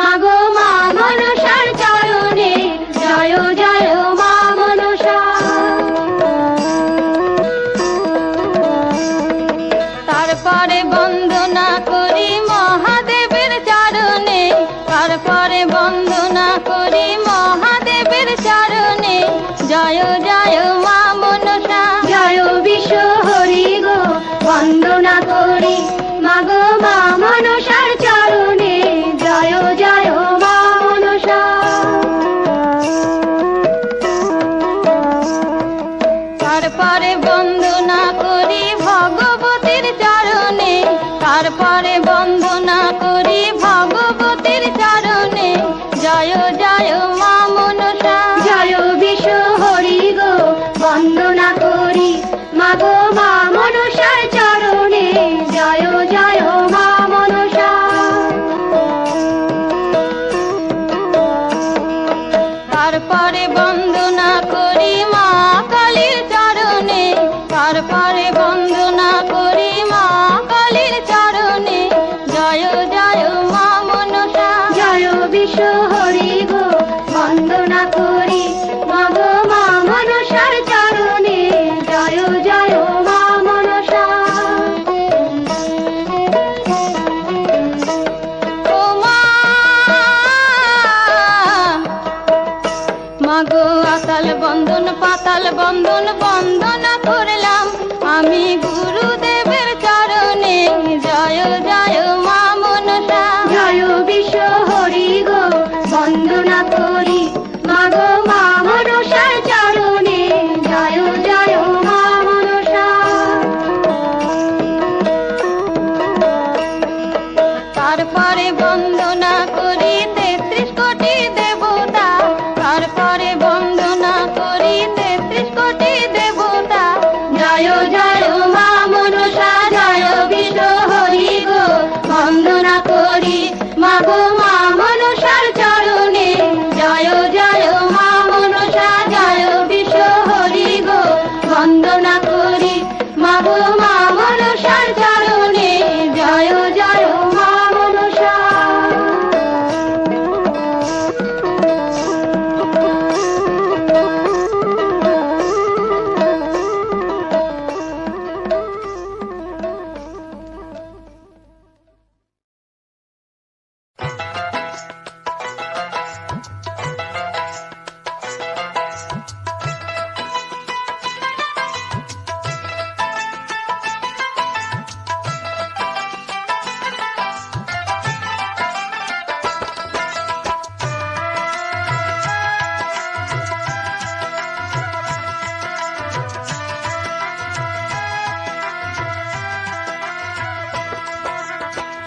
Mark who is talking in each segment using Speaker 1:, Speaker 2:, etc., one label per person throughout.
Speaker 1: মাগো মা মনসার চরণে জয় জয় মা মনসা। তারপরে বন্দনা করি মহাদেবের চরণে, তারপরে বন্দনা করি মহাদেবের চরণে জয় জয় মা মনসা। জয় বিশ্ব হরি গো বন্দনা করি মাগো মা মনসার চরণে জয় জয় মা মনসা। তারপরে বন্দনা করি ভগবতীর চরণে, তারপরে বন্দনা করি ভগবতীর চরণে জয় জয় মা মনসা। জয় বিশ্ব হরি গো বন্দনা করি মাগো মা মনসার চরণে জয় জয় মা মনসা। তারপরে বন্দনা করি মা কালীর চরণে, তারপরে বন্দনা করি মা কালীর চরণে জয় জয় মা মনসা। জয় বিশ্ব হরি গো বন্দনা করি মাগো মা মনসার চরণে জয় জয় মা মনসা। ও মা মাগো আকাল বন্ধন পাতাল বন্ধন বন্দনা করলাম আমি গুরুদেবের চরণে জয় জয় মা মনসা। জয় বিশ্ব হরি গো বন্দনা করি মাগো মা মনসার চরণে জয় জয় মা মনসা। তারপরে বন্দনা করি ৩৩ কোটি দেবতা, তারপরে বন্দনা করি ৩৩ কোটি দেবতা জয় জয় মা মনসা। জয় বিশ্ব হরি গো বন্দনা করি মাগো মা মনসার চরণে জয় জয় মা মনসা। জয় বিশ্ব হরি গো বন্দনা করি মাগো মা মনসার চরণে জয় জয় মা মনসা।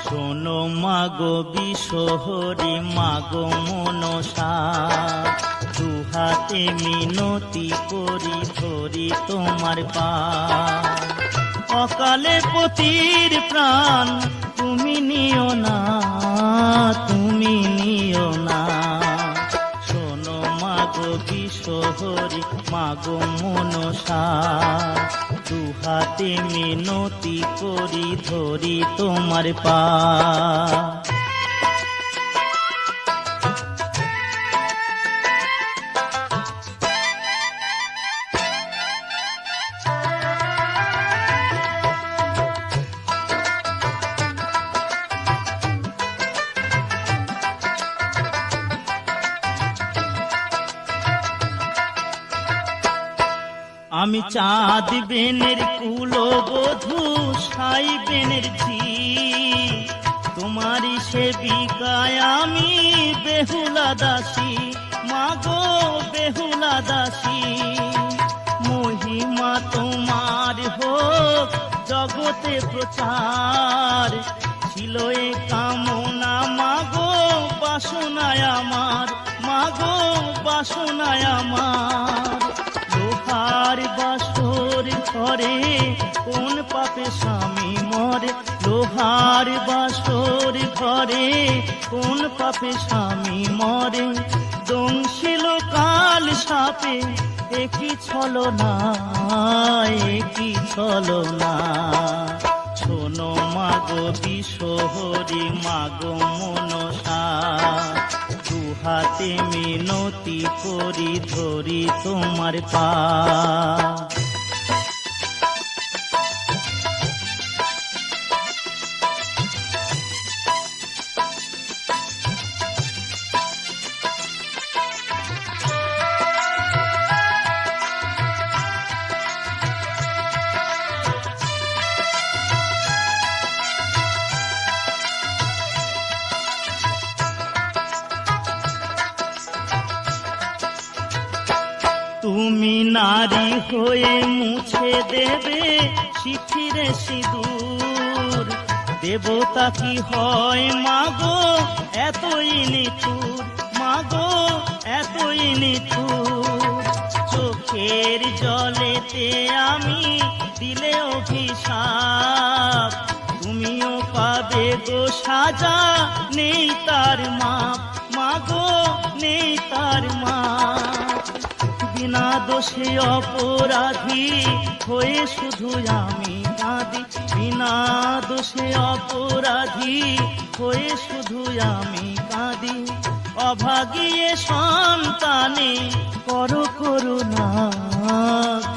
Speaker 2: শোনো মাগো বিশ্বহরি মাগো মনসা, দুহাতে মিনতি করি ধরি তোমার পা। অকালে পতির প্রাণ তুমি নিও না, তুমি নিও না। শোনো মাগো বিশ্বহরি মাগো মনসা, দুহাতে মিনতি করি ধরি তোমার পা। আমি চাঁদ বেনের কুলবধূ সাই বেনের ঝি, তোমারই সেবিকায় আমি বেহুলা দাসী মাগো বেহুলা দাসী। মহিমা তোমার হোক জগতে প্রচার, ছিল এ কামনা মাগো বাসনায় আমার, মাগো বাসনায় আমার। লোহার বাসর ঘরে কোন পাপে স্বামী মরে, লোহার বাসর ঘরে কোন পাপে স্বামী মরে। দংশিল কাল সাপে একই ছলনা, একই ছলনা। শোনো মাগো বিশ্বহরি মাগো মনসা। হাতে মিনতি করি ধরি তোমার পা। তুমি নারী হয়ে মুছে দেবে শিথিরে সিঁদুর, দেবতা কি হয় মাগো এতই নিঠুর, মাগো এতই নিঠুর। চোখের জলেতে আমি দিলে অভিশাপ, তুমিও পাবে গো সাজা নেই তার মাপ, মাগো নেই তার মাপ। বিনা দোষে অপরাধী হয়ে শুধু আমি কাঁদি, বিনা দোষে অপরাধী হয়ে শুধু আমি কাঁদি। অভাগিয়ে সন্তানে করো করুণা,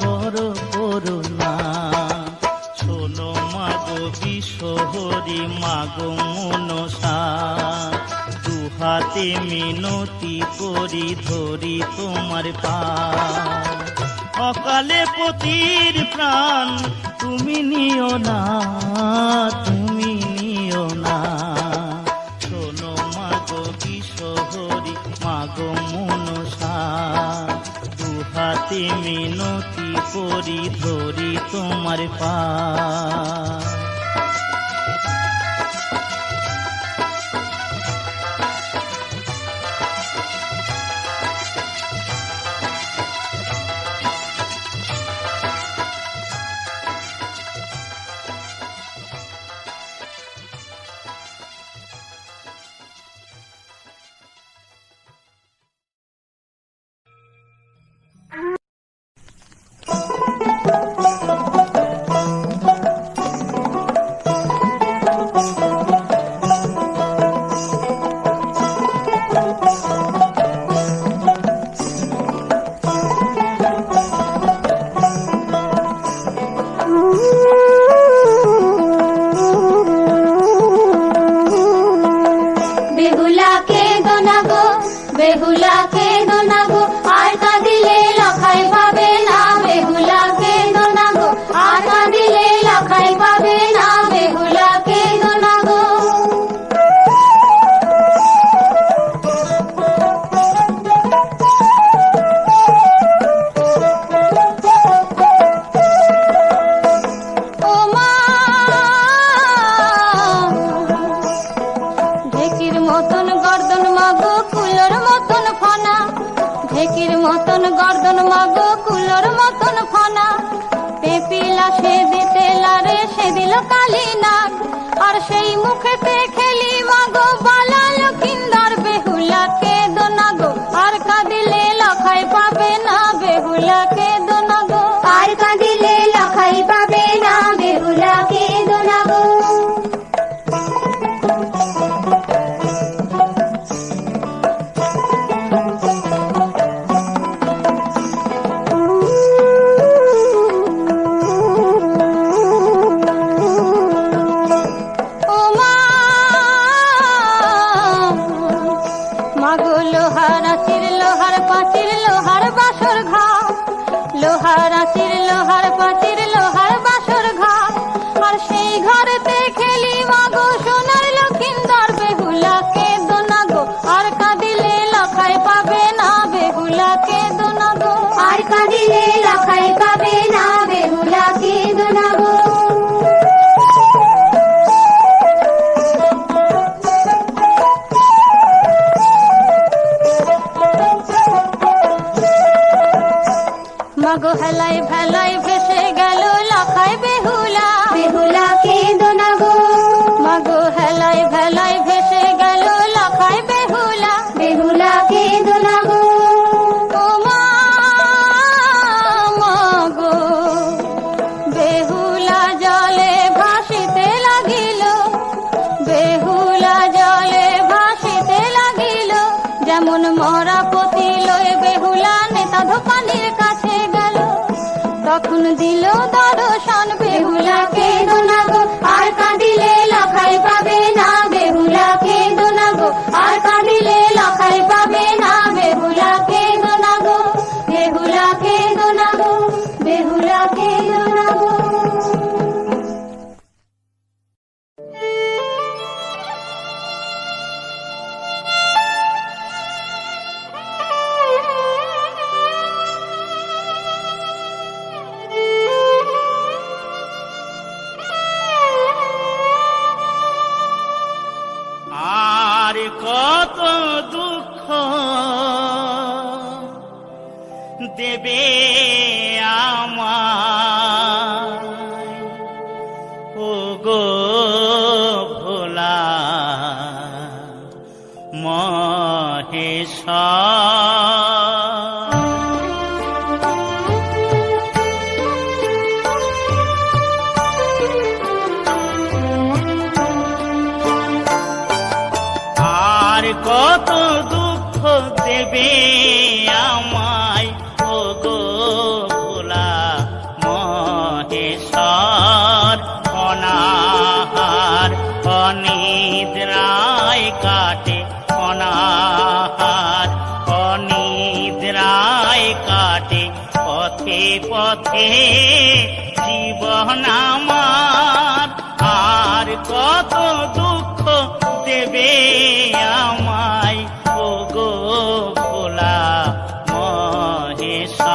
Speaker 2: করো করুণা। শোনো মাগো বিশ্বহরি মাগো মনসা, হাতে মিনতি করি ধরি তোমার পা। অকালে পতির প্রাণ তুমি নিও না, তুমি নিও না। শোনো মাগো বিশ্বহরি মাগো মনসা, হাতে মিনতি করি ধরি তোমার পা।
Speaker 1: মাগো হেলাই ভেলাই ভেসে গেল লাখাই বেহুলা, বেহুলা কে দোনা গো। মাগো হেলাই ভেলাই ভেসে গেল লাখাই বেহুলা, বেহুলা কে দোনা গো। ও মা মাগো বেহুলা জলে ভাসিতে লাগিল, বেহুলা জলে ভাসিতে লাগিল। যেমন মর
Speaker 2: আর কত দুঃখ দেবে আমায় ও গো ভোলা মহেশ্বর। আর কত দুঃখ দেবে আমায় ও গো ভোলা মহেশ্বর। অনাহার অনিদ্রায় কাটে, অনাহার অনিদ্রায় কাটে, পথে পথে জীবন আমার। আর কত দুঃখ দেবে আমায় ও গো ভোলা মহেশ্বর।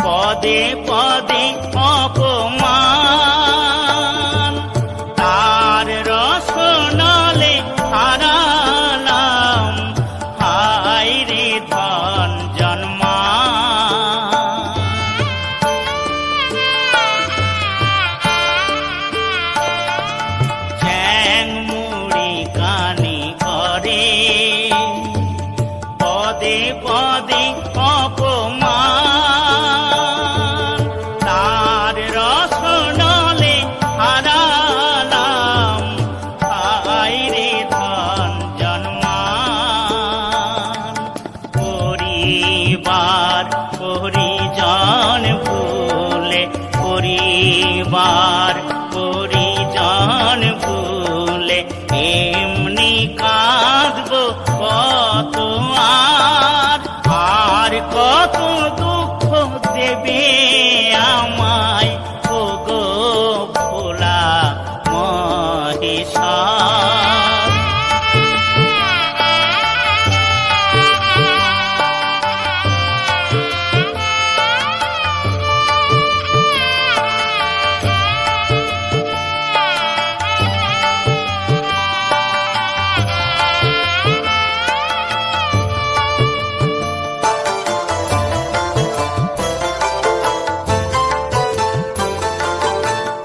Speaker 2: পদে পদে অপমান, তার রসনলে হারালাম হায় রে ধন জন্মা। চ্যাং মুড়ি কানি করে পদে পদে অপমান, তার রসনলে হারালাম হায় রে ধন জন্মান। পরিবার পরিজন ভুলে, পরিবার পরিজন ভুলে এমনি কাঁদবো কত আর। আর কত দুঃখ দেবে আমায় ও গো ভোলা মহেশ্বর।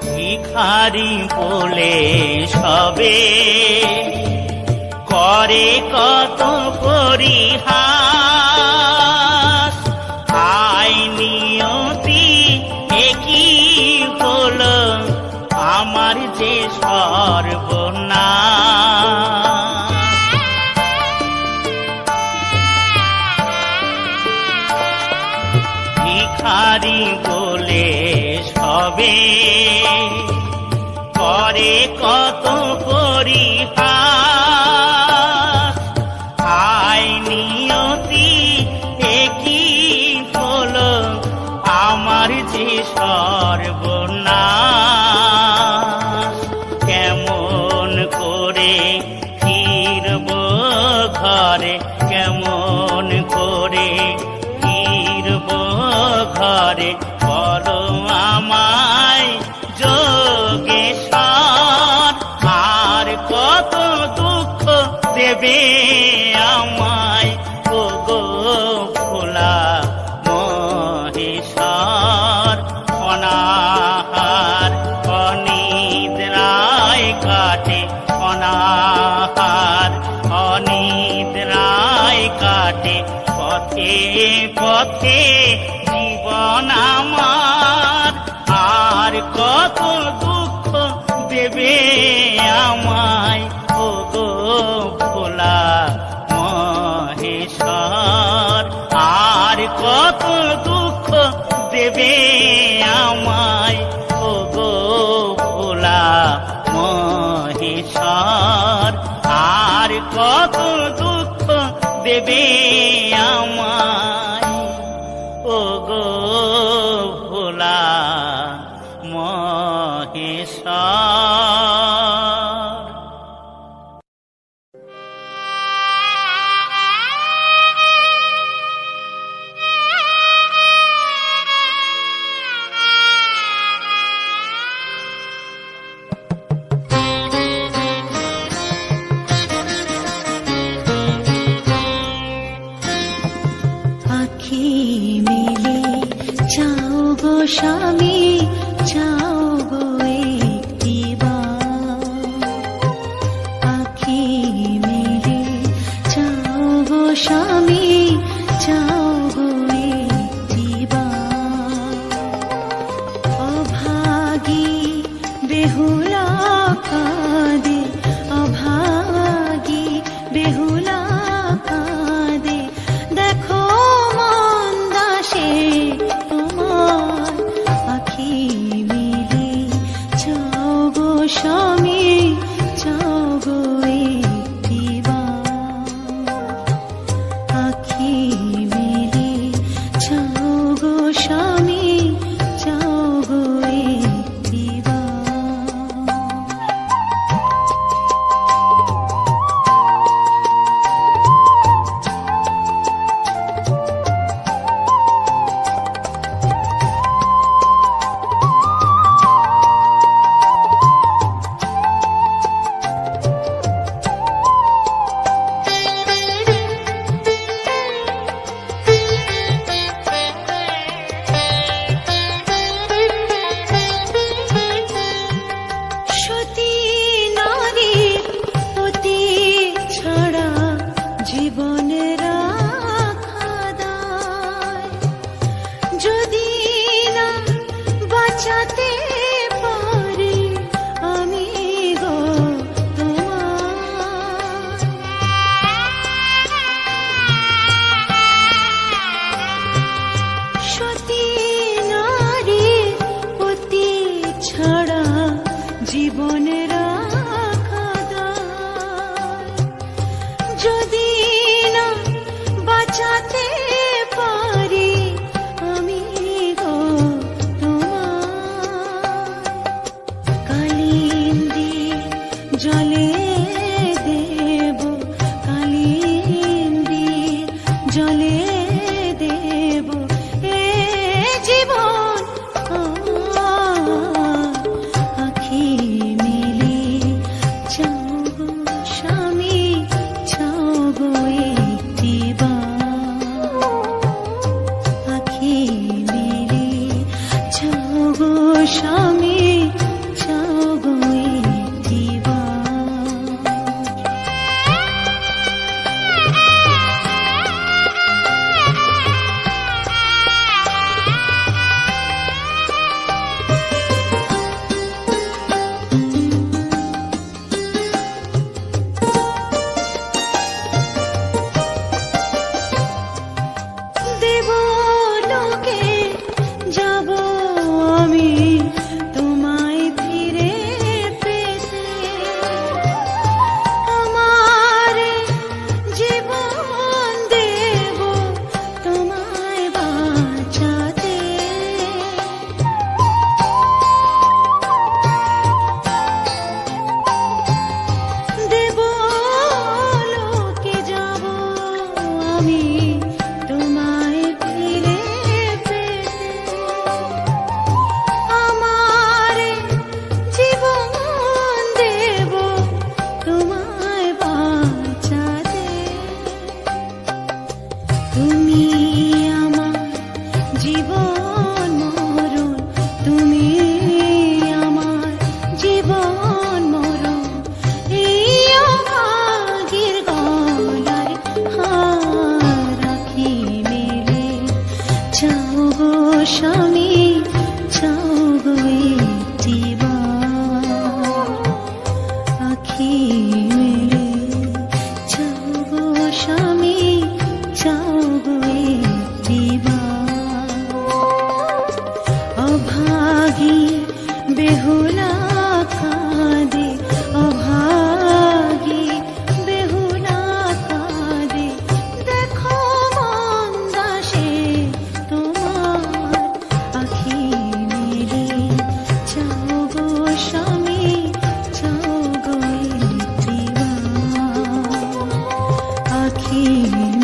Speaker 2: ভিখারি বলে সবে করে কত পরিহাস, আয় নিয়তি একই হলো আমার যে সর্বনাশ। ভিখারি বলে সবে করে কত পরিহাস, আয় নিয়তি একই হলো আমার যে সর্বনাশ। কেমন করে ফিরব ঘরে, কেমন করে ফিরব ঘরে, বলো আমায় যোগেশ্বর। আর কত দুঃখ দেবে আমায় ও গো ভোলা মহেশ্বর। অনাহার অনিদ্রায় কাটে, অনাহার অনিদ্রায় কাটে, পথে পথে জীবন আমার। আর কত দুঃখ দেবে আমায় ও গো ভোলা মহেশ্বর। আর কত দুঃখ দেবে আমায় ও গো ভোলা মহেশ্বর। কত দুঃখ দেবে আমায়, ও গো ভোলা মহেশ্বর।
Speaker 3: স্বামী চাও গো একটিবার, আখি মেলে চাও গো স্বামী চাও গো একটিবার। অভাগী বেহুলা কাঁদে, অভাগী বেহুলা কাঁদে, দেখো মন দাসে তোমার, আখি মেলে চাও গো স্বামী চাও গো একটিবার, আখি মেলে চাও গো স্বামী চাও গো একটিবার।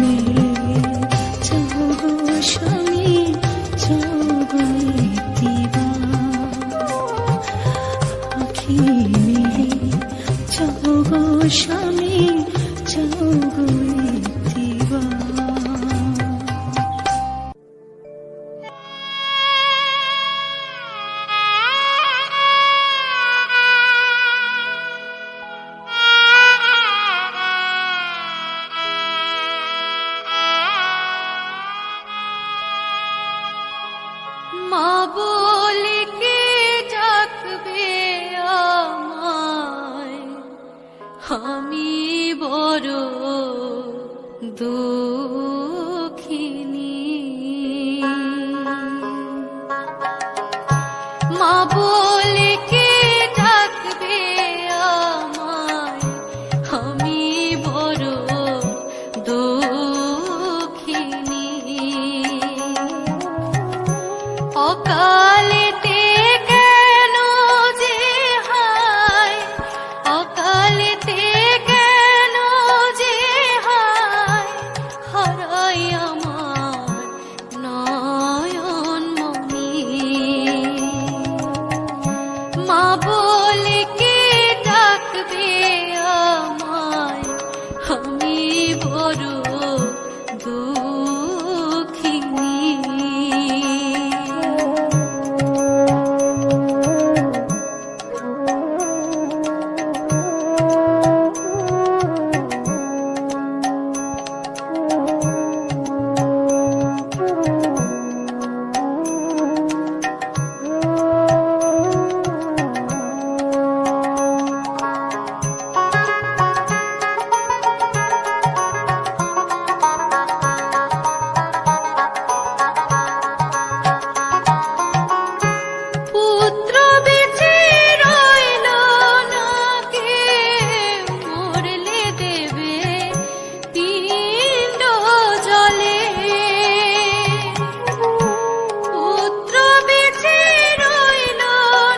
Speaker 3: মেলে চাও গো স্বামী চাও গো একটিবার আখি মেলে চাও গো স্বামী চাও গো একটিবার
Speaker 1: মা বলে কে ডাকবে আমায়, আমি বড় দুঃখিনী। মা বলে কে ডাকবে আমায়, আমি বড় দুঃখিনী। অকালেতে কেন যে হায়, অকালেতে কেন যে হায়, হারাই আমার নয়ন মনি। মা বলে কে ডাকবে আমায়, আমি বড় দুঃখিনী। পুত্র বেঁচে রইল না কেউ, মরলে দেবে পিণ্ড জলে। পুত্র বেঁচে রইল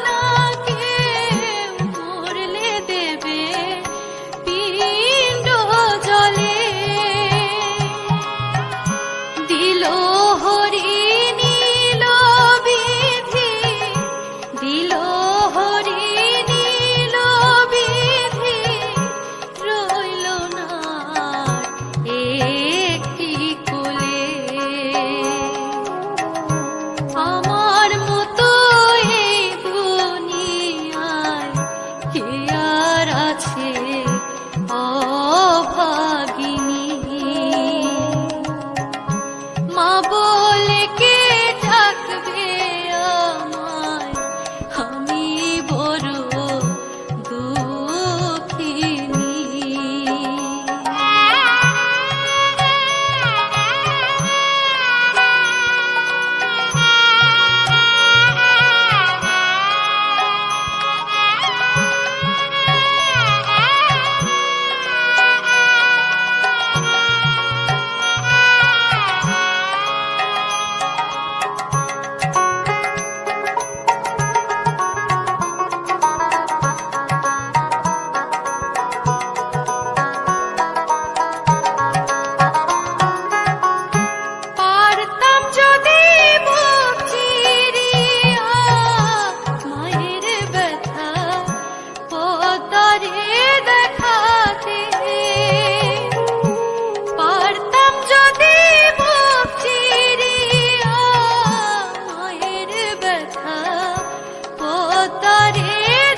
Speaker 1: না কেউ, মরলে দেবে পিণ্ড জলে। দিল হরি নীল বিধি, দিল হরি নীল বিধি, রইল না একটি কোলে। আমার মতো এই দুনিয়ায় কে আর আছে অভাগিনী। মা বলে কে ডাকবে আমায়, আমি বড় দুঃখিনী। পারতাম যদি বুক চিরিয়া মায়ের ব্যথা পদ্মারে দেখাতে। পারতাম যদি বুক চিরিয়া মায়ের ব্যথা পদ্মারে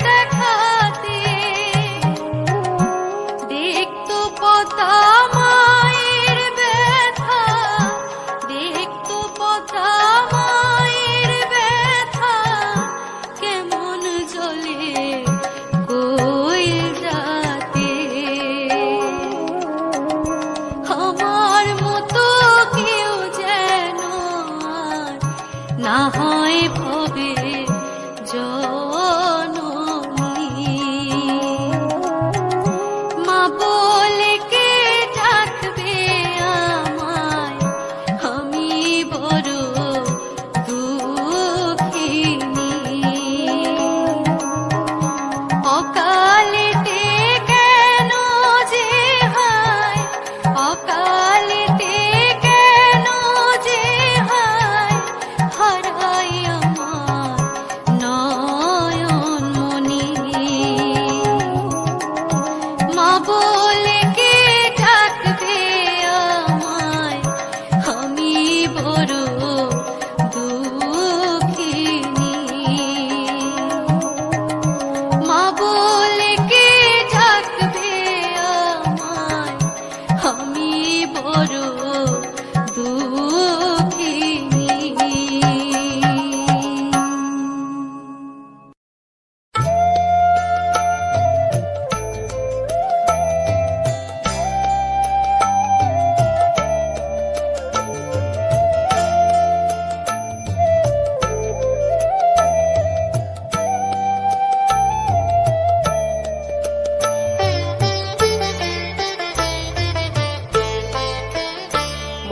Speaker 1: দেখাতে। দেখতো পদ্মা মায়ের ব্যথা, দেখতো পদ্মা মায়ের ব্যথা, কেমন জ্বলে কোয়েল রাতে। আমার মতো কেউ যেন আর না হয় ভবে জননী। মা বলে কে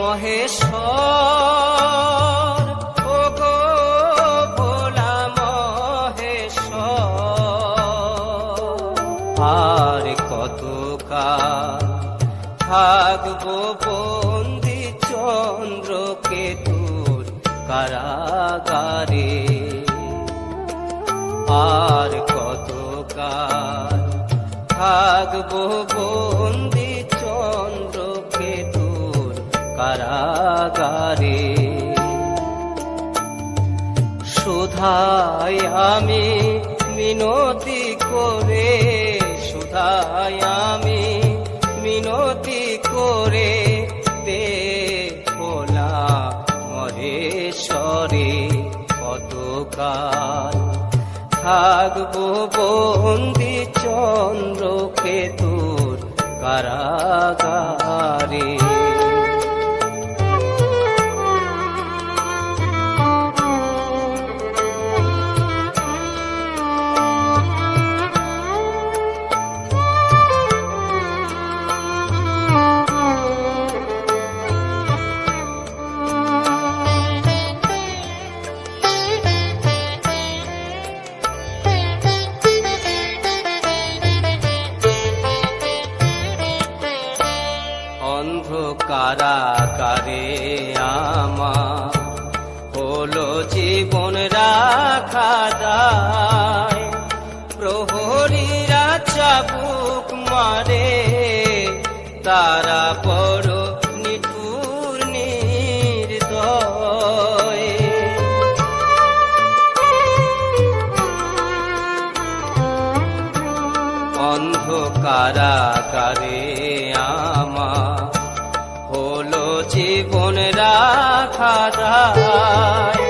Speaker 4: মহেশ্বর ও গো ভোলা মহেশ্বর, আর কতকাল থাকবো বন্দি চন্দ্রকেতুর কারাগারে, আর কতকাল থাকবো বন্দি চন্দ্রকেতুর কারাগারে। সুধায় আমি মিনতি করে, সুধায় আমি মিনতি করে দে ভোলা মহেশ্বরে, কতকাল থাকবো বন্দি চন্দ্রকেতুর কারাগারে। কারাগারে আমার হলো জীবন রাখা দায়, প্রহরীরা চাবুক মারে, তারা বড় নিঠুর নির্দয়। অন্ধকারাগারে আমার হলো জীবন রাখা দায়,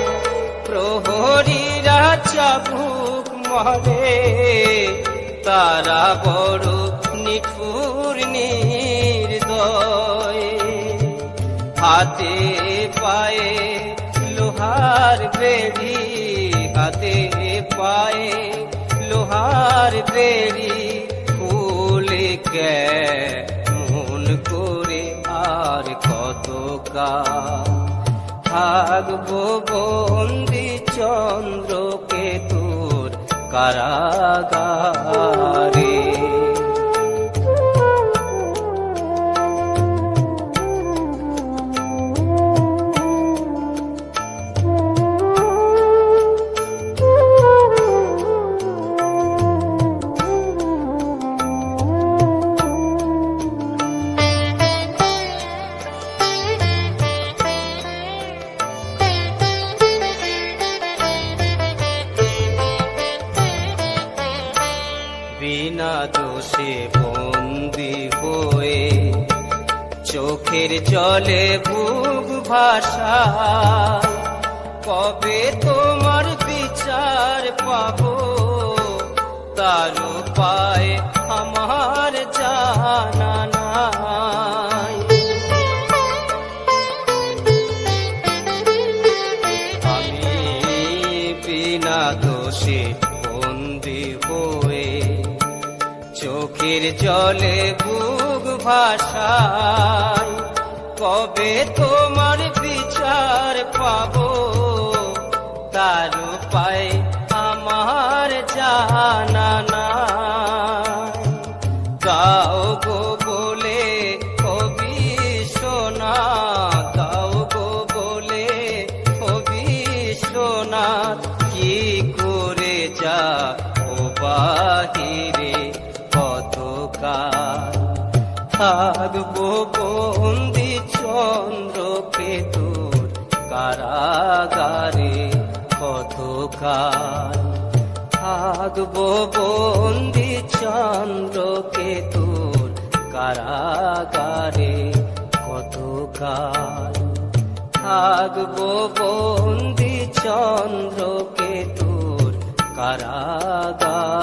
Speaker 4: প্রহরীরা চাবুক মারে, তারা বড় নিঠুর নির্দয়। হাতে পায়ে লোহার বেড়ি, হাতে পায়ে লোহার বেড়ি, খুলে কেমন করে আর কতকাল থাকবো বন্দি চন্দ্রকেতুর কারাগারে। বিনা দোষে বন্দি হয়ে চোখের জলে বুক ভাষা, কবে তোমার বিচার পাবো তার উপায় আমার জানা নাই। আমি বিনা দোষে বন্দি হয়ে চোখের জলে বুক ভাষায়, কবে তোমার বিচার পাবো তার উপায় আমার জানা নাই। গাও গো বলে কবি সোনা, গাও গো বলে কবি সোনা, কি করে যা ও বাহিরে কতকাল থাকবো বন্দি চন্দ্রকেতুর কারাগারে, কতকাল থাকবো বন্দি চন্দ্রকেতুর কারাগারে, কতকাল থাকবো বন্দি চন্দ্রকেতুর কারাগারে।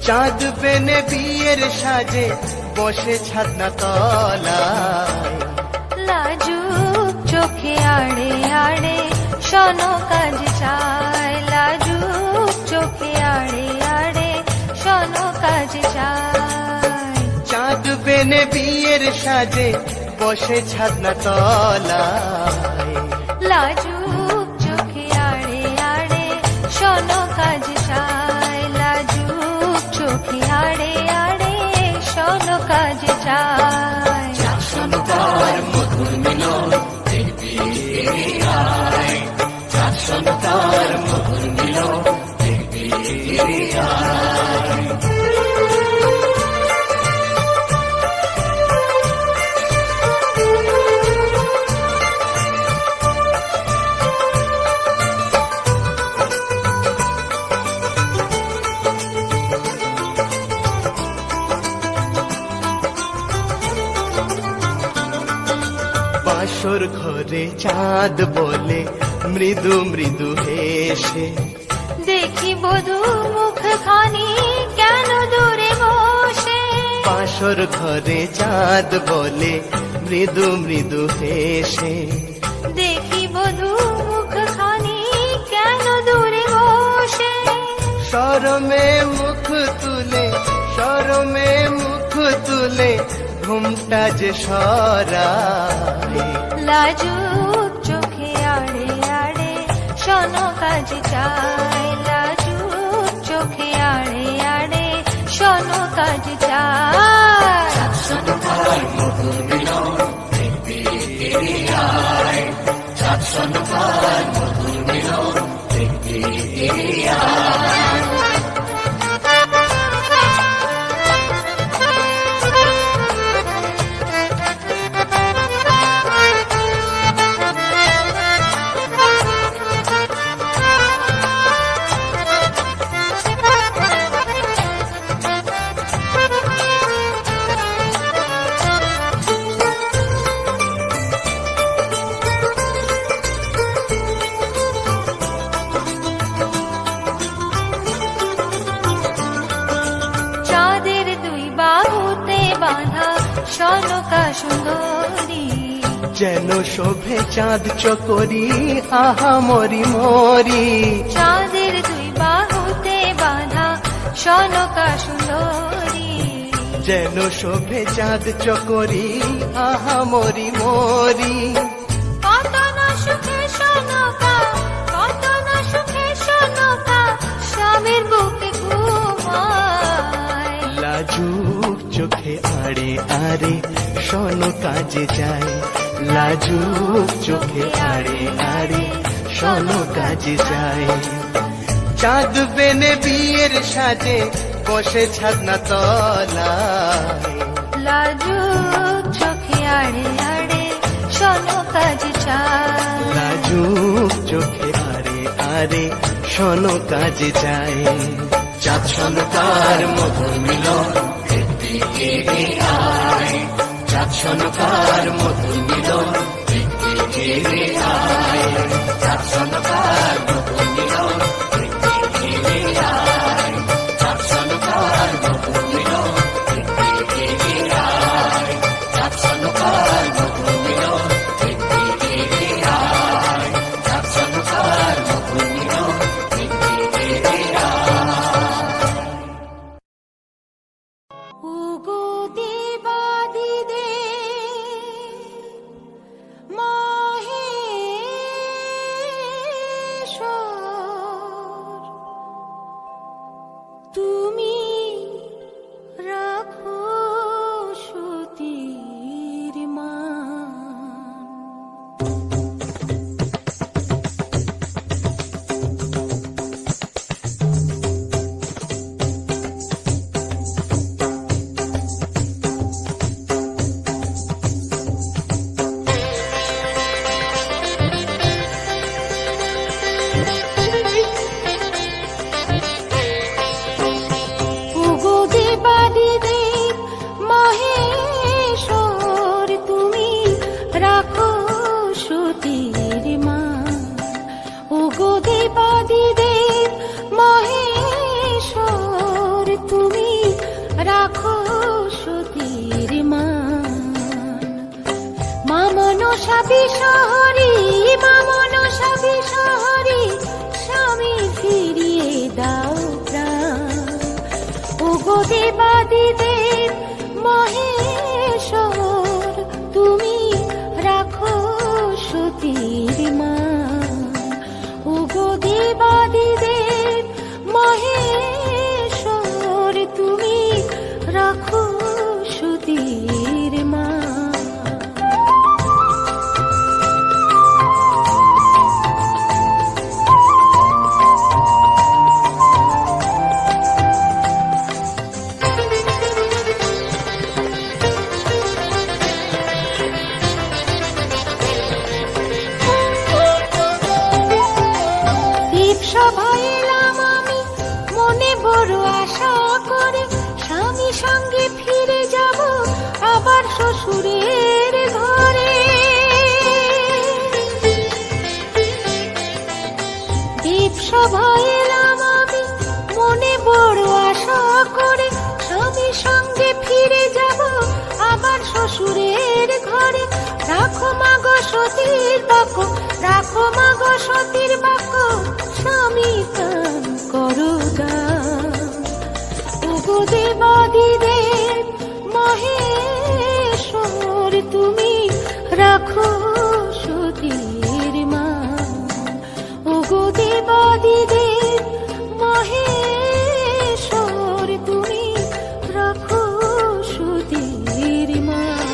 Speaker 5: চাঁদ বেনে বিয়ের সাজে বসে ছাদনা তলায়,
Speaker 1: লাজুক চোখে আড়ে আড়ে শোনো কাজ চায়, লাজুক চোখে আড়ে আড়ে শোনো কাজ চায়।
Speaker 5: চাঁদ বেনে বিয়ের সাজে বসে ছাদনা তলায়,
Speaker 1: লাজুক চোখে আড়ে আড়ে শোনো কাজ চায়, লাজুক চোখে আড়ে আড়ে শোনো কাজ চায়।
Speaker 5: মধুর মিলন দেখবি আয়, চাঁদ সন্তার মধুর মিলন দেখবি আয়। বাসর ঘরে চাঁদ বলে মৃদু মৃদু হেসে,
Speaker 1: দেখি বধূ মুখ খানি কেন দূরে বসে।
Speaker 5: বাসর ঘরে চাঁদ বলে মৃদু মৃদু হেসে,
Speaker 1: দেখি বধূ মুখ খানি কেন দূরে বসে।
Speaker 5: শরমে মুখ তুলে, শরমে মুখ তুলে ঘুমটা যে সরায়,
Speaker 1: লাজুক চোখে আড়ে আড়ে শোনো কাজ চায়, লাজুক চোখে আড়ে আড়ে শোনো কাজ চায়।
Speaker 5: মধুর মিলন দেখবি আয়, চাঁদ সন্তার মধুর মিলন দেখবি আয়।
Speaker 1: চাঁদের দুই বাহুতে বাঁধা শোনকা সুন্দরী,
Speaker 5: যেন শোভে চাঁদ চকরি আহা মরি মরি।
Speaker 1: চাঁদের দুই বাহুতে বাঁধা শোনকা সুন্দরী,
Speaker 5: যেন শোভে চাঁদ চকরি আহা মরি মরি।
Speaker 1: কত না সুখে শোনকা, কত না সুখে শোনকা স্বামীর বুকে ঘুমায়।
Speaker 5: লাজুক চোখে আড়ে আড়ে শোনো কাজে যায়, লাজুক চোখে আড়ে আড়ে শোনো কাজে যায়। চাঁদ বেনে বিয়ের সাজে বসে ছাদনা তলায়,
Speaker 1: লাজুক চোখে আড়ে আড়ে শোনো কাজ চায়,
Speaker 5: লাজুক চোখে আড়ে আড়ে শোনো কাজে যায়। চাঁদ সন্তার মধুর মিলন দেখবি আয়, চাঁদ সন্তার মধুর মিলন দেখবি আয়, চাঁদ সন্তার মধুর মিলন দেখবি আয়, চাঁদ সন্তার মধুর মিলন দেখবি আয়, চাঁদ সন্তার মধুর মিলন দেখবি আয়, চাঁদ সন্তার মধুর মিলন দেখবি আয়।
Speaker 1: উগো দেবাদিদে মহে বিষহরি মা মনসা বিষহরি স্বামী ফিরিয়ে দাও প্রাণ। ওগো দেবাদিদেব মহেশ্বর তুমি রাখো সতীর মান। ওগো দেবাদিদেব মহেশ্বর তুমি রাখো সতীর মান। সভায় এলাম আমি মনে বড় আশা করে, স্বামী সঙ্গে ফিরে যাব আবার শ্বশুরের ঘরে। দীপ সভায় এলাম আমি মনে বড় আশা করে, স্বামী সঙ্গে ফিরে যাব আবার শ্বশুরের ঘরে। রাখো মাগো সতীর বাক্য, রাখো মাগো সতীর বাক্য, স্বামী গান করো গান। ওগো দেবাদিদেব মহেশ্বর তুমি রাখো সতীর মান। ওগো দেবাদিদেব মহেশ্বর তুমি রাখো সতীর মান।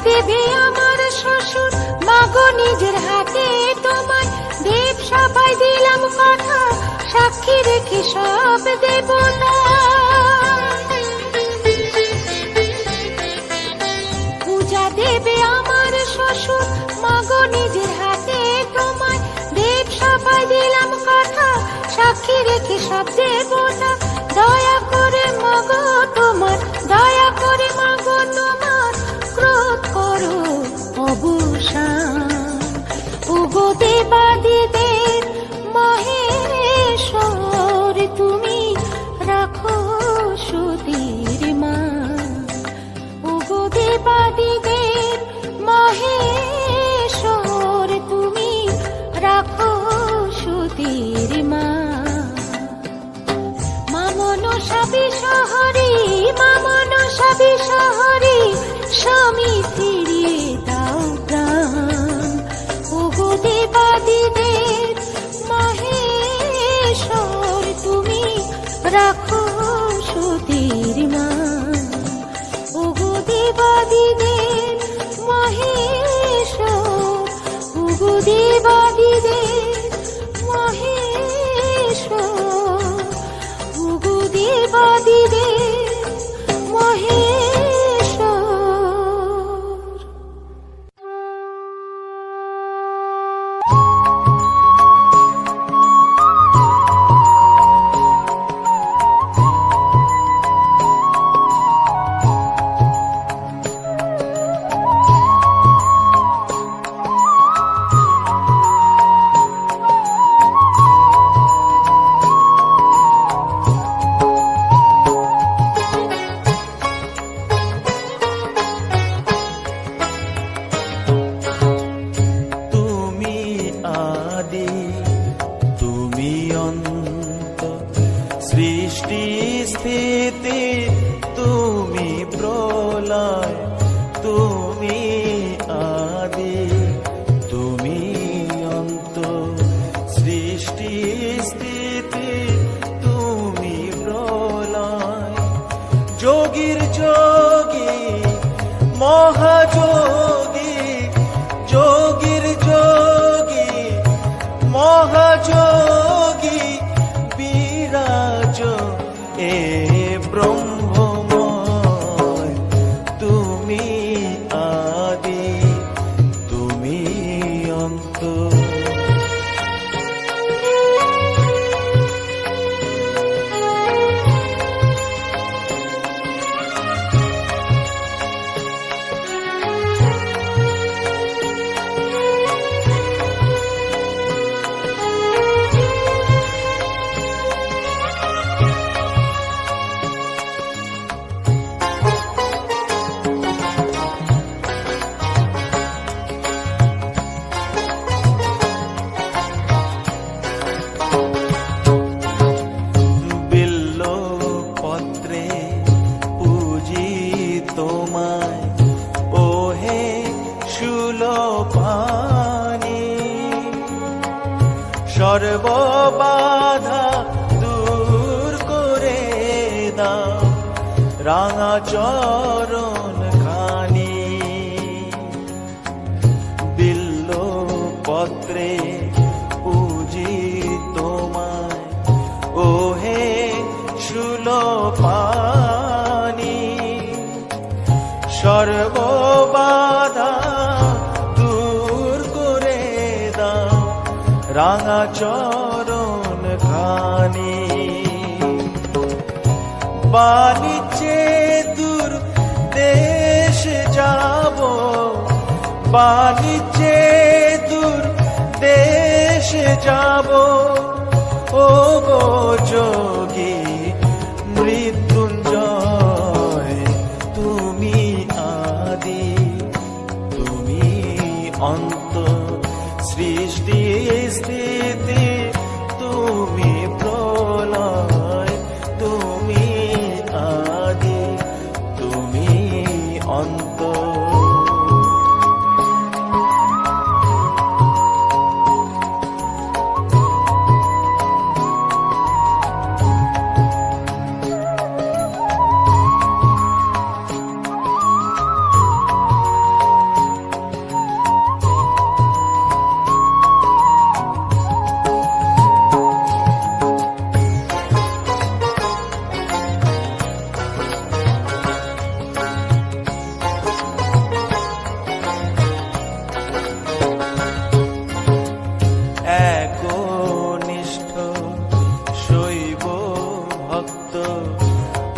Speaker 1: দেবে আমার শ্বশুর মাগো নিজের হাতে তোমায়, দেব সবাই দিলাম কথা সাক্ষী রেখে সব দেব না। পূজা দেবে আমার শ্বশুর মাগো নিজের হাতে তোমায়, দেব সবাই দিলাম কথা সাক্ষী রেখে সব দেব না। দয়া করে মাগো তোমার, দয়া করে মাগো তোমার ক্রোধ করো অবসান। ওগো দেবাদিদেব মহেশ্বর তুমি রাখো সতীর মান। ওগো দেবাদিদেব মহেশ্বর তুমি রাখো সতীর মান। মা মনসা বিষহরি মা মনসা বিষহরি স্বামী ফিরিয়ে দাও প্রাণ। ওগো দেবাদিদেব মহেশ্বর তুমি রাখো সতীর মান। ওগো দেবাদিদেব মহেশ্বর, ওগো দেবাদিদেব মহেশ্বর, ওগো দেবাদিদেব মহেশ্বর।
Speaker 5: যোগীর যোগী মহাযোগী, যোগীর যোগী মহাযোগী বিরাজ এ ব্রহ্মময়। তুমি আদি তুমি অন্ত। তোমায় ওহে সুলোপানি সর্ববাধা দূর করে দাও রাঙা চরণ খানি বিল্ল পত্রে পূজি তোমায় ওহে সুলোপানি সর্ববাধা দূর করে দাও রাঙা চরণ খানি বাণিজ্যে দূর দেশ যাব বাণিজ্যে দূর দেশ যাব ও গো যোগী মৃত্যুঞ্জয় তুমি আদি তুমি অন্ত সৃষ্টি স্থিতি তুমি প্রলয় তুমি আদি তুমি অন্ত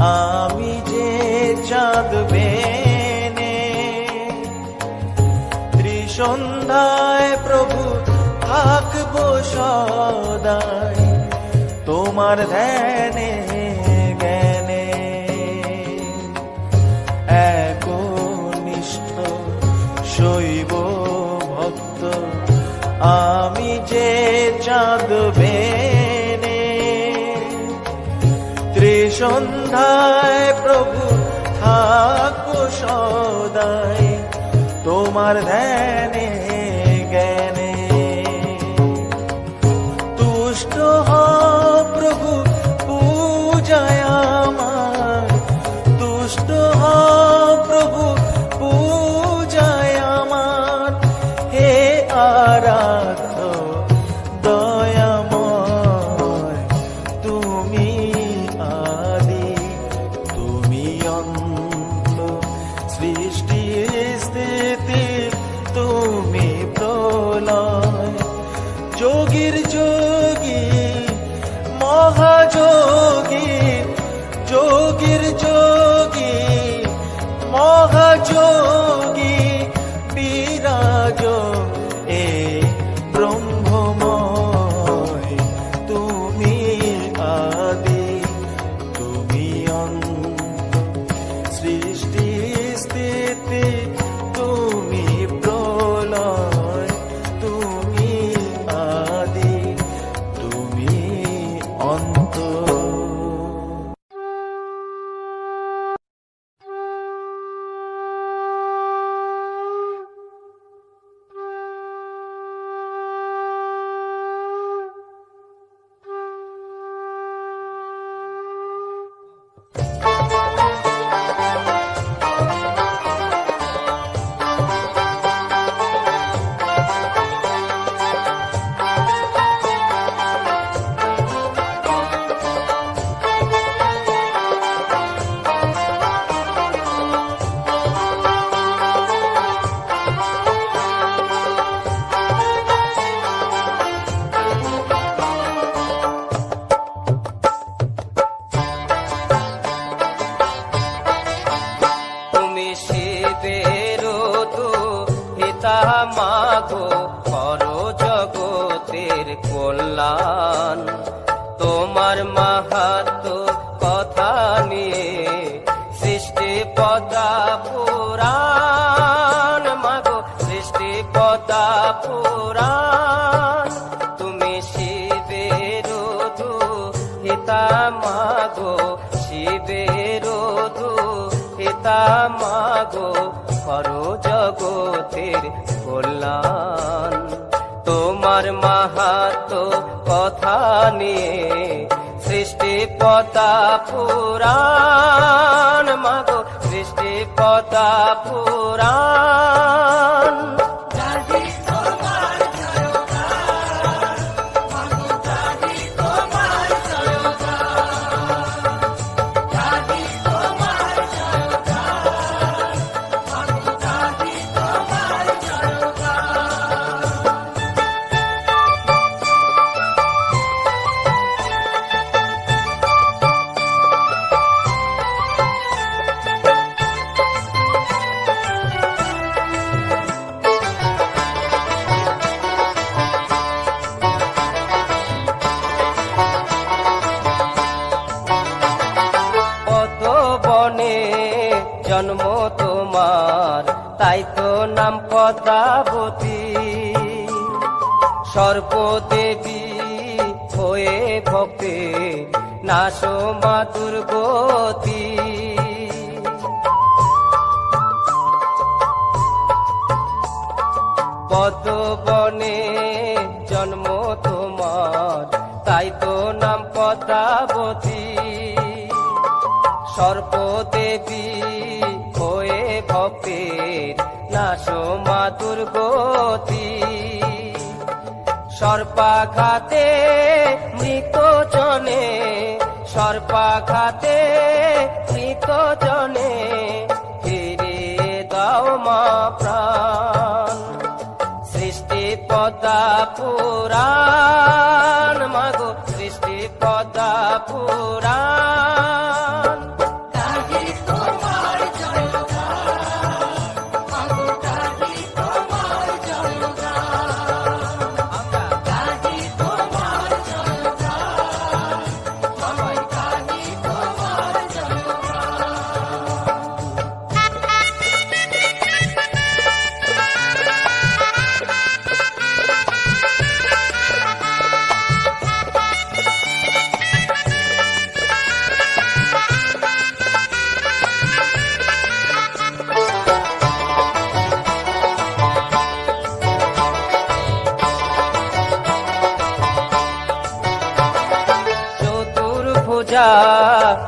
Speaker 5: আমি যে চাঁদ বেনে ত্রিসন্ধ্যায় প্রভু থাকবো সদাই তোমার ধ্যানে জ্ঞানে একনিষ্ঠ শৈব ভক্ত আমি যে চাঁদ বেনে ত্রিসন্ধ্যায় প্রভু থাকবো সদাই তোমার ধ্যানে জ্ঞানে তুষ্ট হও প্রভু পূজায় আমার তুষ্ট হও প্রভু পূজায় আমার হে আরাধ্য দয়াময় তুমি আদি তুমি অন্ত সৃষ্টি স্থিতি তুমি প্রলয় যোগীর যোগী মহাযোগী যোগীর যোগী মহাযোগী বিরাজ এ ব্রহ্মময় তুমি আদি তুমি অন্ত সৃষ্টি স্থিতি তুমি প্রলয় তুমি আদি তুমি অন্ত
Speaker 4: মাগো করো জগতের কল্যাণ তোমার মাহাত্ম্য কথা নিয়ে সৃষ্টি পদা পুরাণ মাগো সৃষ্টি পদা পুরাণ তুমি শিবের হিতা মাগো শিবের হিতা মাগো করো জগতের কল্যাণ। তোমার মাহাত্ম্য কথা নিয়ে সৃষ্টি পতা পুরাণ, মাগো সৃষ্টি পতা পুরাণ। জন্ম তোমার তাই তো নাম পদ্মাবতী, সর্পদেবী হয়ে ভক্তে নাশো মা দুর্গতি। পদ্মবনে জন্ম তোমার তাই তো নাম পদ্মাবতী, সর্পদেবী হয়ে ভক্তের নাশো মা দুর্গতি। সর্পাঘাতে মৃত জনে, সর্পাঘাতে মৃত জনে ফিরে দাও মা প্রাণ। সৃষ্টি পদ্মা পুরাণ, মাগো সৃষ্টি পদ্মা পুরাণ।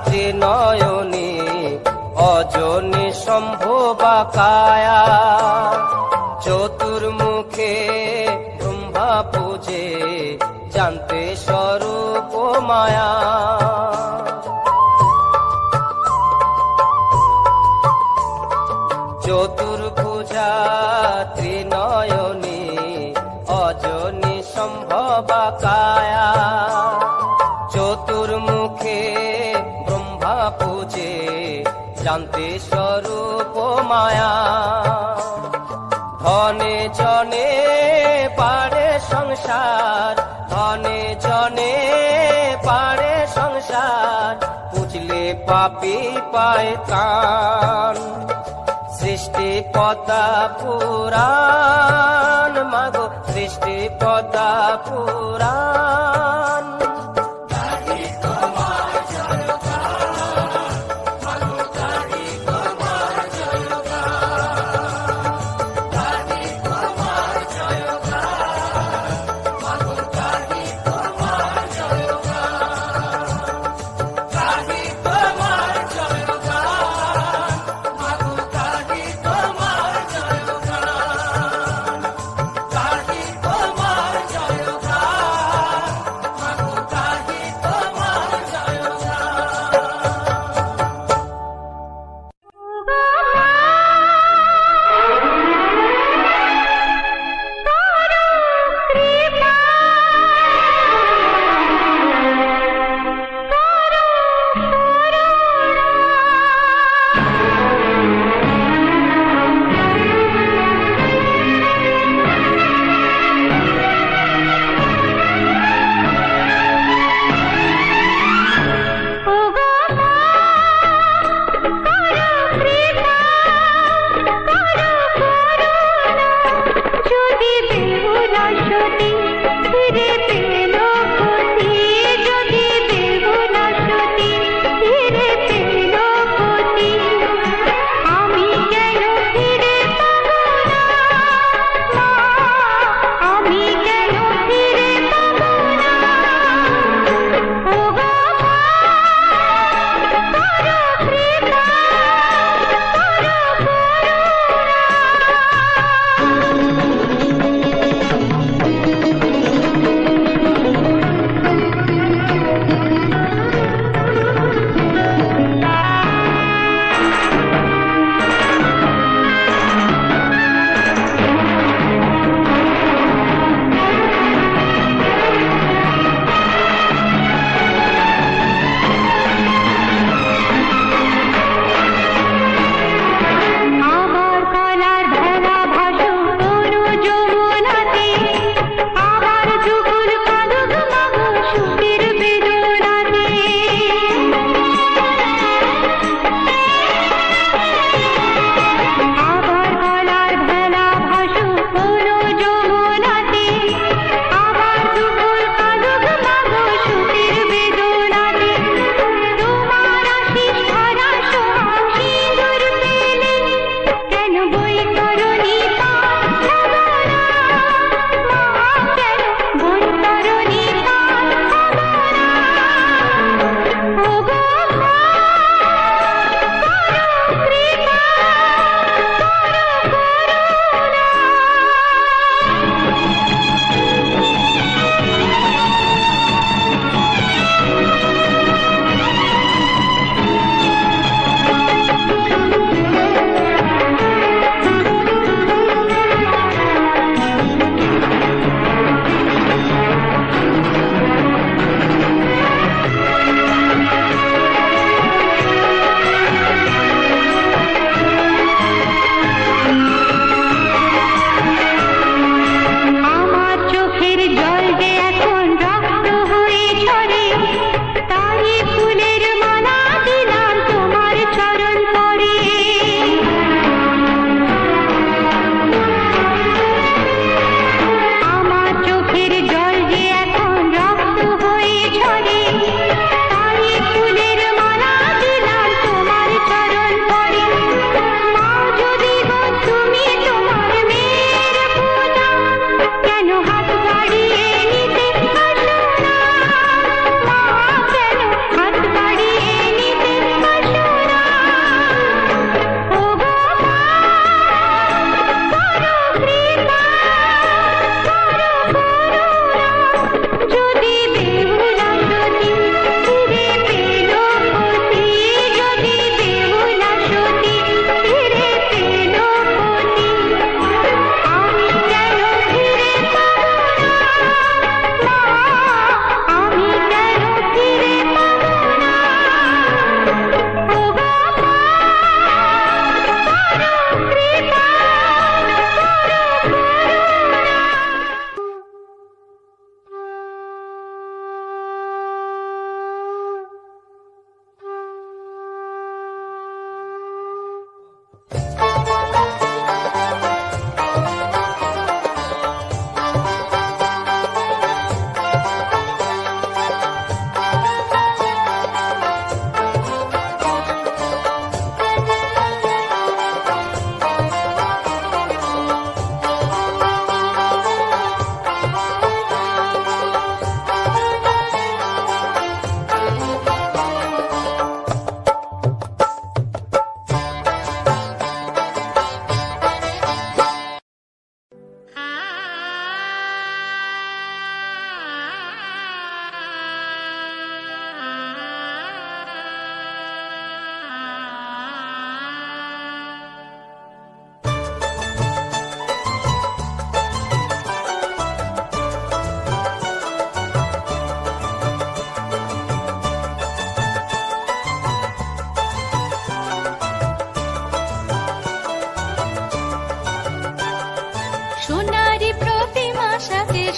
Speaker 4: ত্রিনয়নী অজনী সম্ভবা কায়া, চতুর্মুখে ব্রহ্মা পূজে জানতে স্বরূপ মায়া। চতুর্ভুজা ত্রিনয়নী অজনী সম্ভবা কায়া, চতুর্মুখে ব্রহ্মা পূজে জানতে স্বরূপ মায়া। ধনে জনে পারে সংসার, ধনে জনে পারে সংসার, পুজলে পাপী পায় ত্রাণ। সৃষ্টি পদ্মা পুরাণ, মাগো সৃষ্টি পদ্মা পুরাণ।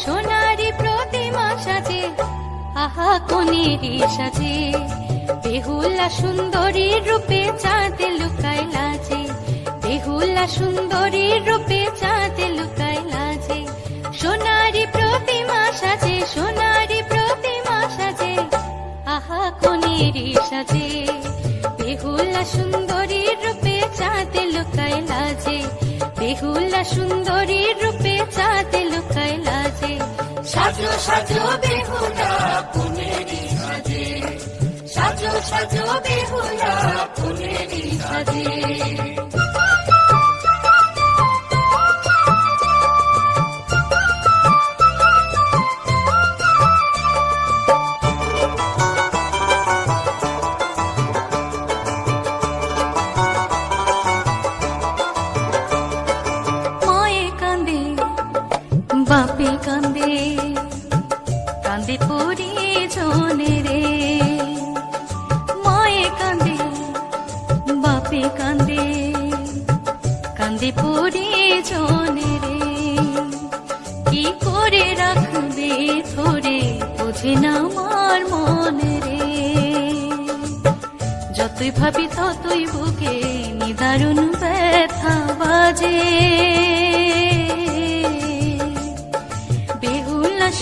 Speaker 3: সোনারি প্রতিমা সাজে, আহা কোনেরই সাজে। বেহুলা সুন্দরীর রূপে চাঁদে লুকায় লাজে, বেহুলা সুন্দরীর রূপে চাঁদে লুকায় লাজে। সোনারি প্রতিমা সাজে, সোনারি প্রতিমা সাজে, আহা কোনেরই সাজে। বেহুলা সুন্দরীর রূপে চাঁদে লুকায় লাজে, বেহুলা সুন্দরীর রূপে চাঁদে লুকায় লাজে। সাজো সাজো বেহুলা কোনেরই সাজে, সাজো সাজো বেহুলা কোনেরই সাজে। বাপে কান্দে, কান্দে পরিজনে রে। মায়ে কান্দে, বাপে কান্দে, কান্দে পরিজনে রে। কি করে রাখবে ধরে বোঝে না আমার মনে রে। যতই ভাবি ততই বুকে নিদারুণ ব্যথা বাজে।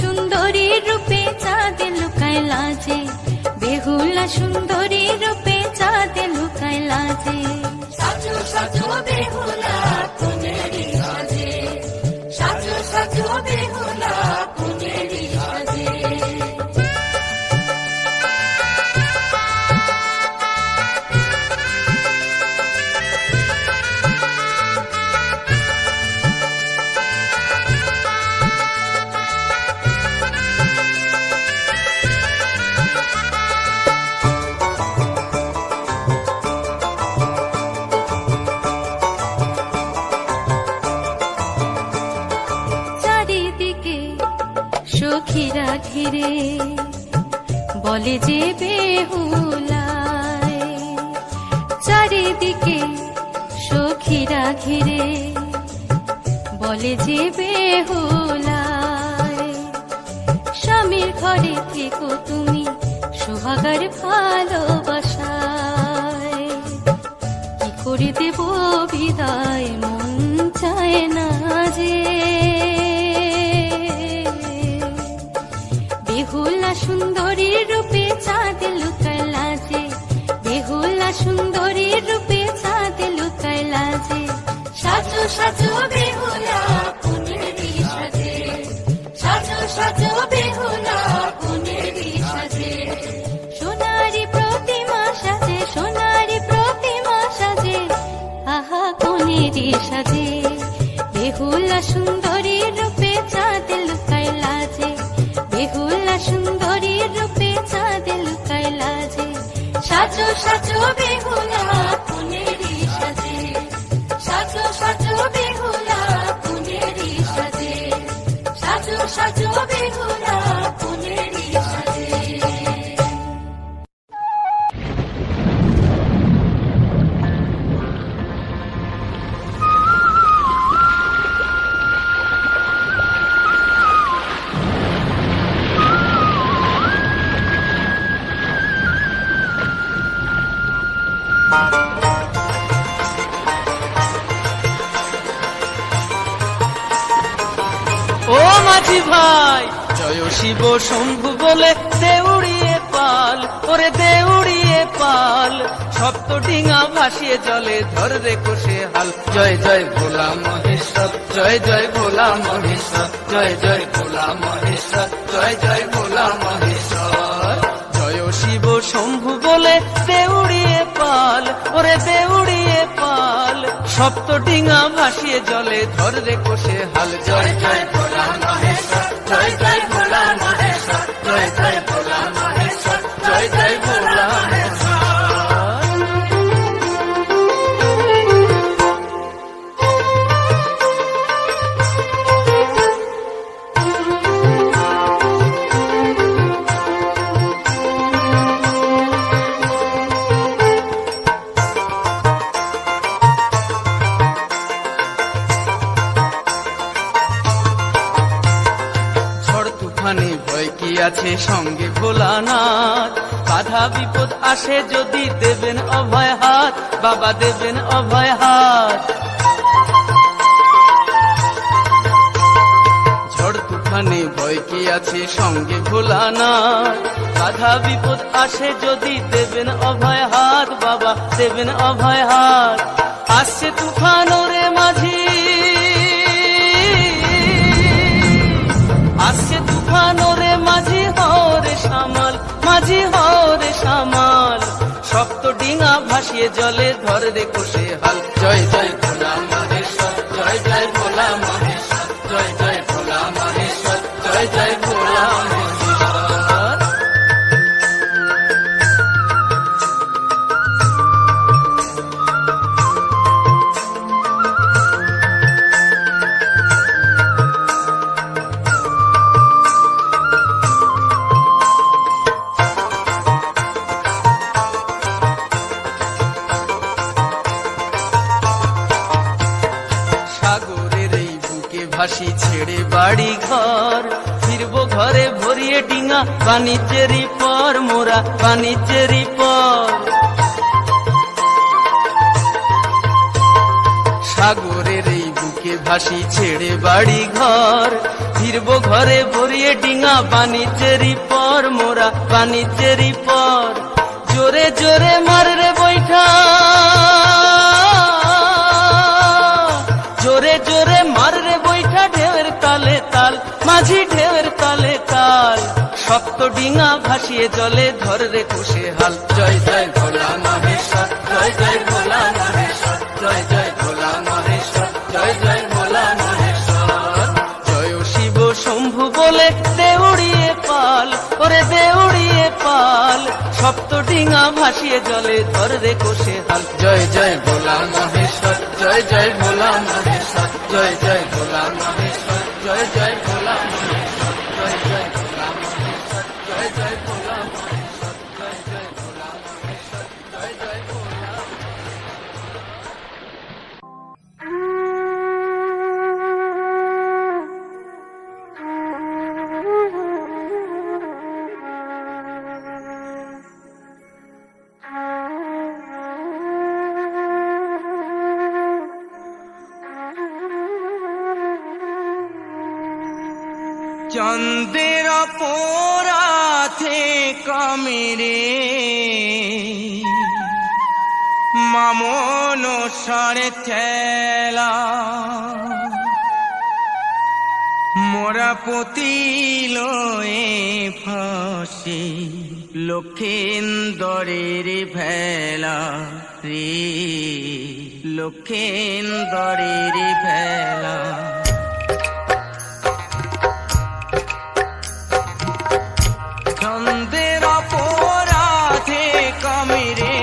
Speaker 3: সুন্দরী রূপে চাঁদে লুকায় লাজে, বেহুলা সুন্দরী রূপে চাঁদে লুকায় লাজে। সাজো সাজো বেহুলা কোনেরই সাজে, সাজো সাজো বেহুলা কোনেরই সাজে। সখীরা ঘিরে বলে যে বেহুলায়, চারিদিকে সখীরা ঘিরে বলে যে বেহুলায়। স্বামীর ঘরে থেকো তুমি সোহাগার ভালোবাসায়, কি করে দেব বিদায় মন চায় না যে। বেহুলা সুন্দরীর রূপে চাঁদে লুকায় লাজে, বেহুলা সুন্দরীর রূপে চাঁদে লুকায় লাজে। সাজো সাজো বেহুলা কোনেরই সাজে, সাজো সাজো বেহুলা কোনেরই সাজে। সোনারি প্রতিমা সাজে, সোনারি প্রতিমা সাজে, আহা কোনেরই সাজে। বেহুলা সুন্দরীর রূপে চাঁদে লুকায় লাজে, বেহুলা সুন্দরীর রূপে চাঁদে লুকায় লাজে। সাজো সাজো বেহুলা কোনেরই সাজে, সাজো সাজো বেহুলা কোনেরই সাজে, সাজো সাজো বেহুলা কোনেরই সাজে।
Speaker 4: ও মাঝি ভাই, জয় শিব শম্ভু বলে দেউড়িয়ে পাল, ওরে দেউড়িয়ে পাল। সপ্ত ডিঙা ভাসিয়ে জলে ধর রে কোষে হাল। জয় জয় ভোলা মহেশ্বর, জয় জয় ভোলা মহেশ্বর, জয় জয় ভোলা মহেশ্বর, জয় জয় ভোলা মহেশ্বর। জয় শিব শম্ভু বলে দেউড়িয়ে পাল, ওরে দেউড়িয়ে পাল। সপ্ত ডিঙা ভাসিয়ে জলে ধর রে কোষে হাল। জয় জয় ভোলা মহেশ্বর, জয় জয় ভোলা মহেশ্বর, জয় জয় ভোলা মহেশ্বর, জয় জয় ভোলা মহেশ্বর। ভয় কি আছে সঙ্গে ভোলানাথ, বাধা বিপদ আসে যদি দেবেন অভয় হাত, বাবা দেবেন অভয় হাত। ঝড় তুফানে ভয় কি আছে সঙ্গে ভোলানাথ, বাধা বিপদ আসে যদি দেবেন অভয় হাত, বাবা দেবেন অভয় হাত। আসছে তুফান ওরে মাঝি, আসছে তুফান ওরে মাঝি হরে সামাল, মাঝি হরে সামাল। শক্ত ডিঙা ভাসিয়ে জলে ধরে রে কোষে হাল। জয় জয় ভোলা মহেশ্বর, জয় জয় ভোলা মহেশ্বর, জয় জয় ভোলা মহেশ্বর, জয় জয় ভোলা মহেশ্বর। ভাসি ছেড়ে বাড়ি ঘর, ফিরবো ঘরে ভরিয়ে ডিঙা বাণিজ্যেরই পর, মোরা বাণিজ্যেরই পর। সাগরের এই বুকে ভাসি ছেড়ে বাড়ি ঘর, ফিরবো ঘরে ভরিয়ে ডিঙা বাণিজ্যেরই পর, মোরা বাণিজ্যেরই পর। জোরে জোরে মাররে বৈঠা, জোরে জোরে মাররে বৈঠা ঢেউয়ের তালে তাল, মাঝি ঢেউয়ের তালে তাল। শক্ত ডিঙা ভাসিয়ে জলে ধরে রে কোষে হাল। জয় জয় ভোলা মহেশ্বর, জয় জয় ভোলা মহেশ্বর, জয় জয় ভোলা মহেশ্বর, জয় জয় ভোলা মহেশ্বর। জয় শিব শম্ভু বলে দেউড়িয়ে পাল, ওরে দেউড়িয়ে পাল। সপ্ত ডিঙা ভাসিয়ে জলে ধরে রে কোষে হাল। জয় জয় ভোলা মহেশ্বর, জয় জয় ভোলা মহেশ্বর, জয় জয় ভোলা মহেশ্বর, জয় জয় ভোলা মহেশ্বর, জয় জয় ভোলা মহেশ্বর, জয় জয় ভোলা মহেশ্বর, জয় জয় ভোলা মহেশ্বর, জয় জয় ভোলা।
Speaker 6: চন্দ্রের পরাথে কামিরে মামন সারে ঠেলা, মোরা পতিল এ ফাঁসি লক্ষেন্দরের ভেলা রে, লক্ষেন্দরের ভেলা। চন্দ্রের অপরাধে কামিরে,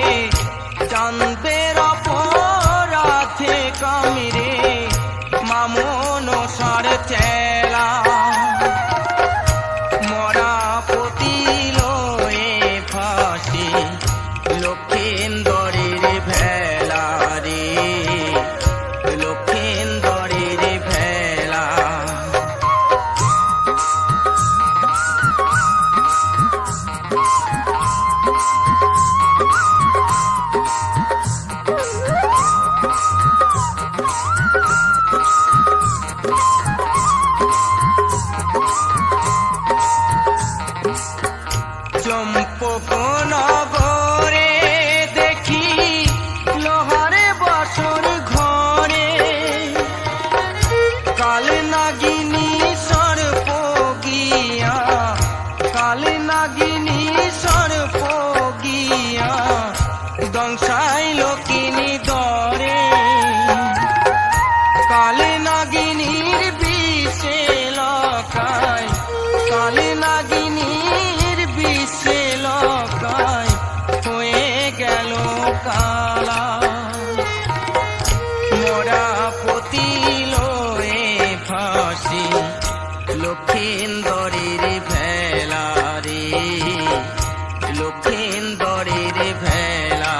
Speaker 6: চন্দ্রের অপরাধে কামিরে মামন সার চেলা, মরা পতিল এ ফাঁসি লক্ষেন্দরের ভেলা রে, লক্ষেন্দরের ভেলা। চম্পক নগরে দেখি লোহারে বসর ঘরে, কাল নাগিনী সর্প গিয়া, কাল নাগিনী সর্প গিয়া দংশাইল কিনি দরে, কাল নাগিনীর বিষে লকায়, কাল নাগিনীর বিষে লকায় হয়ে গেল কালা, মোরা পতিল এ ফাঁসি লক্ষেন্দরের ভেলা রে, লক্ষেন্দরের ভেলা।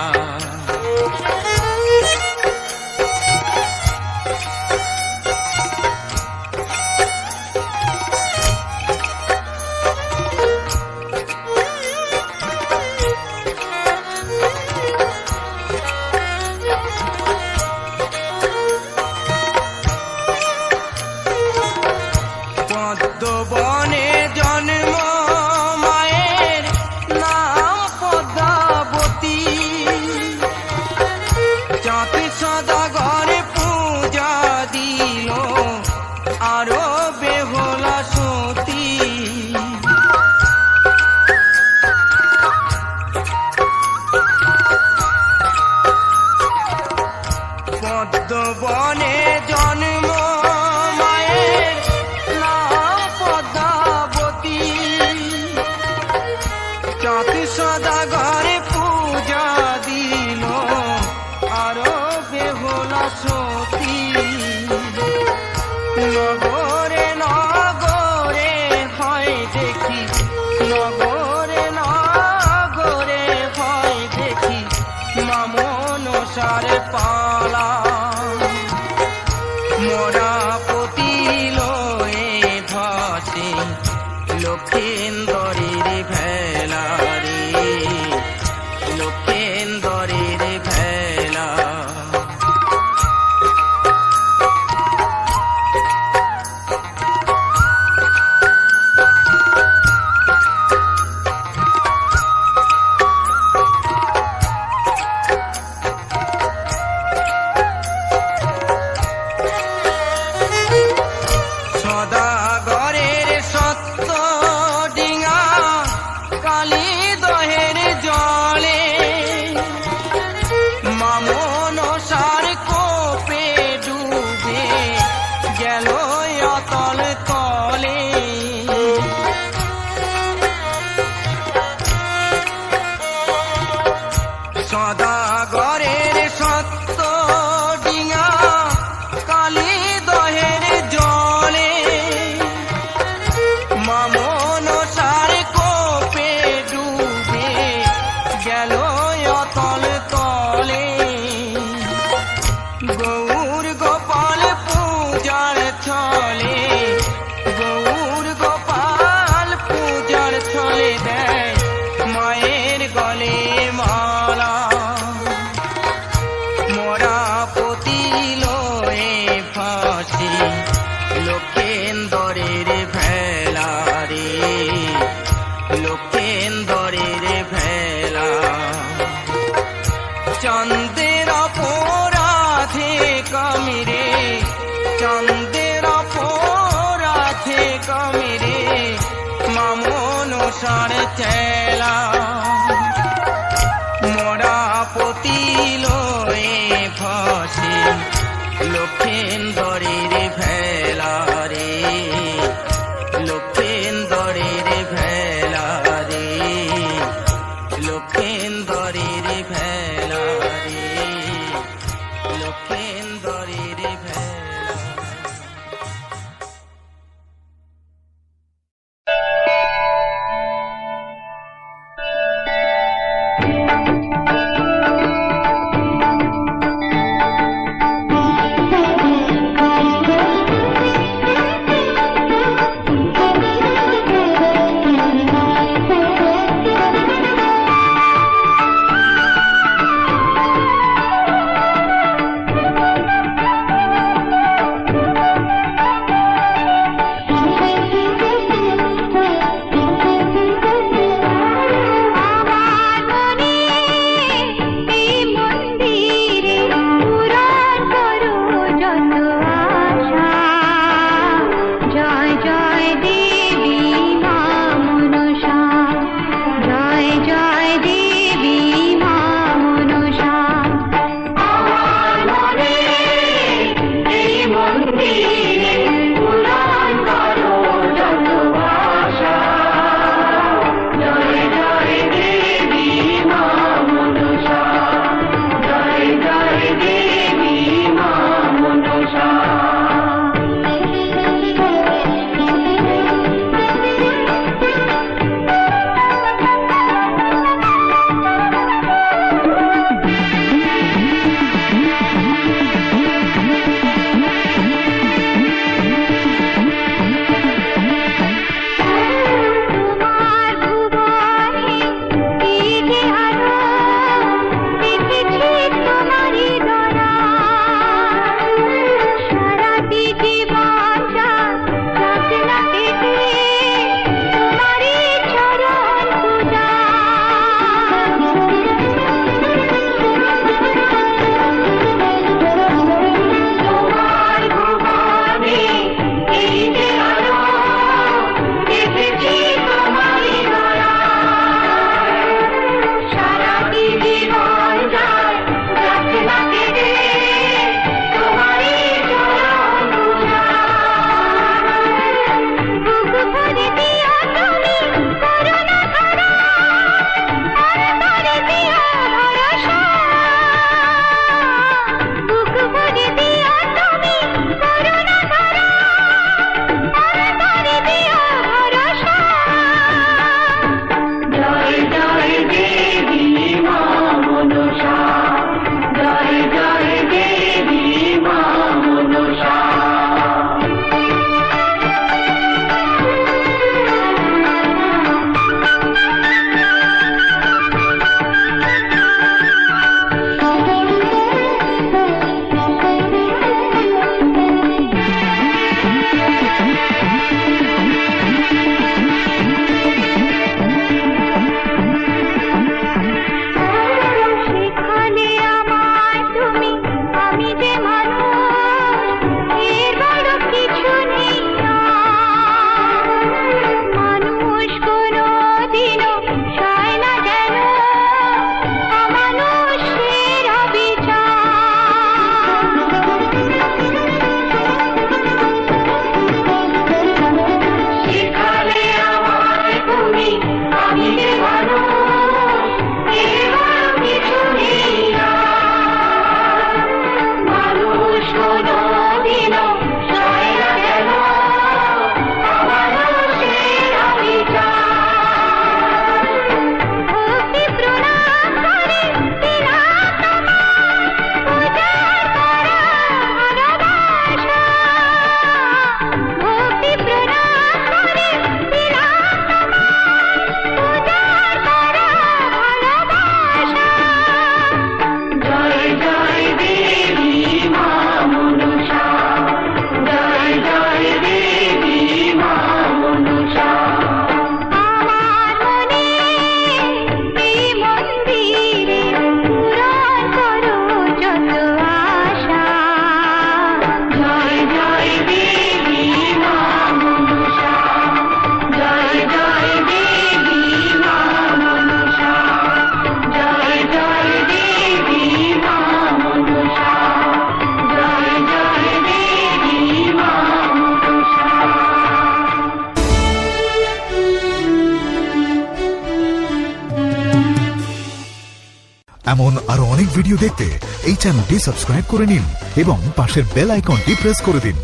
Speaker 6: দিল আরো বেহুলা সতী। পদ্মবনে জন্ম মায়ের নাম পদ্মাবতী, চাঁদ সদাগরে পূজা দিল আরো বেহুলা সতী। নগরে নগরে হয় দেখি, নগরে নগরে হয় দেখি মামনসার পালা। মোরা পতিল এ ভাসে লক্ষেন্দরের ভেলা রে, লক্ষেন্দরের ভেলা। সদাগরের সত্য ডিঙা কালী দহের জলে, মামনসার কোপে ডুবে গেল অতল তলে। সদাগরের সত্য ডিঙা কালী দহের জলে, মামনসার কোপে ডুবে গেল অতল তলে। গৌর গোপাল পূজার ছলে, গৌর গোপাল পূজার ছলে দেয় মায়ের গলে মালা। মোরা পতিল এ ফাঁসি লক্ষেন্দরের ভেলা রে, লক্ষেন্দরের ভেলা। চন্দ্রের অপরাধে কামিরে, চন্দ্রের অপরাধে কামিরে মামনসার চেলা। মোরা পতিল এ ফাঁসি লক্ষেন্দরের ভেলা রে, লক্ষেন্দরের ভেলা রে, লক্ষেন্দরের ভেলা রে, লক্ষেন্দরের ভেলা।
Speaker 7: এমন আরো অনেক ভিডিও দেখতে এই চ্যানেলটি সাবস্ক্রাইব করে নিন এবং পাশের বেল আইকনটি প্রেস করে দিন।